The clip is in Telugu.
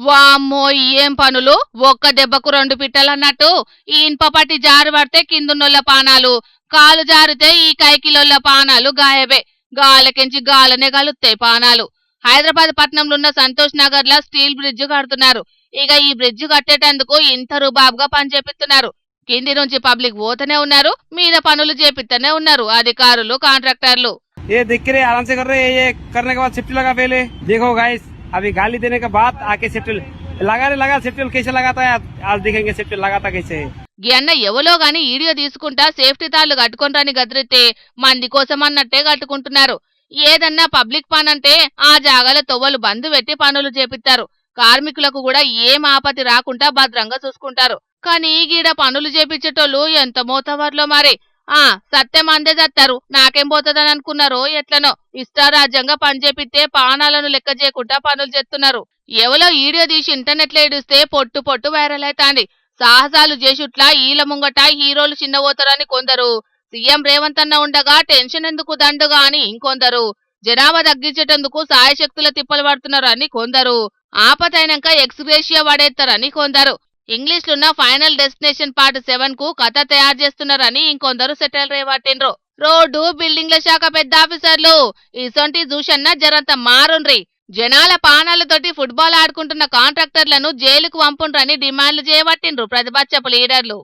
వామ్మో ఏం పనులు! ఒక్క దెబ్బకు రెండు పిట్టలన్నట్టు ఈ ఇన్పపట్టి జారు పడితే కిందున్నోళ్ళ పానాలు, కాలు జారితే ఈ కైకిలోళ్ళ పానాలు గాయబే. గాలకెంచి గాలనే గలుస్తాయి పానాలు. హైదరాబాద్ పట్నంలో ఉన్న సంతోష్ నగర్ లా స్టీల్ బ్రిడ్జ్ కడుతున్నారు. ఇక ఈ బ్రిడ్జ్ కట్టేటందుకు ఇంత రుబాబుగా పని చేపిస్తున్నారు. కింది నుంచి పబ్లిక్ పోతూనే ఉన్నారు, మీద పనులు చేపిస్తూనే ఉన్నారు అధికారులు, కాంట్రాక్టర్లు. ये देख के आराम से कर रहे हैं। ये करने के बाद शिफ्ट लगा पहले। देखो गाइस, अभी गाली देने के बाद आके शिफ्ट लगा शिफ्ट कैसे लगाता है आज देखेंगे शिफ्ट लगाता कैसे है। గీ అన్న ఎవలో గాని ఈడియో తీసుకుంటా సేఫ్టీ తాళ్లు కట్టుకుంటాని గదిరితే మంది కోసం అన్నట్టే కట్టుకుంటున్నారు. ఏదన్నా పబ్లిక్ పనంటే ఆ జాగాలో తొవ్వలు బంద్ పెట్టి పనులు చేపిస్తారు. కార్మికులకు కూడా ఏం ఆపతి రాకుండా భద్రంగా చూసుకుంటారు. కానీ గీడ పనులు చేపించేటోళ్ళు ఎంత మోతవర్లో మరి. సత్యం అందే చత్తారు, నాకేం పోతుందని అనుకున్నారో ఎట్లనో ఇష్టారాజ్యంగా పని చేపిస్తే పానాలను లెక్క చేయకుండా పనులు చేస్తున్నారు. ఎవలో ఈడియో తీసి ఇంటర్నెట్ లో ఇడిస్తే పొట్టు పొట్టు వైరల్ అవుతాంది. సాహసాలు చేసుట్లా ఈల ముంగట హీరోలు చిన్నబోతారని కొందరు, సీఎం రేవంత్ అన్న ఉండగా టెన్షన్ ఎందుకు దండుగా అని ఇంకొందరు, జనాభా తగ్గించేటందుకు సాయశక్తుల తిప్పలు పడుతున్నారు అని కొందరు, ఆపతైనాక ఎక్స్గ్రేషియా పడేస్తారని కొందరు, ఇంగ్లీష్ లో ఫైనల్ డెస్టినేషన్ పార్ట్ 7 కు కథ తయారు చేస్తున్నారని ఇంకొందరు సెటిల్ రేవాటిండ్రు. రోడ్డు బిల్డింగ్ల శాఖ పెద్ద ఆఫీసర్లు ఇసొంటి చూసన్నా జరంత మారుండ్రి. జనాల పానాలతోటి ఫుట్బాల్ ఆడుకుంటున్న కాంట్రాక్టర్లను జైలుకు పంపుండ్రని డిమాండ్లు చేయబట్టిండ్రు ప్రతిపక్షపు లీడర్లు.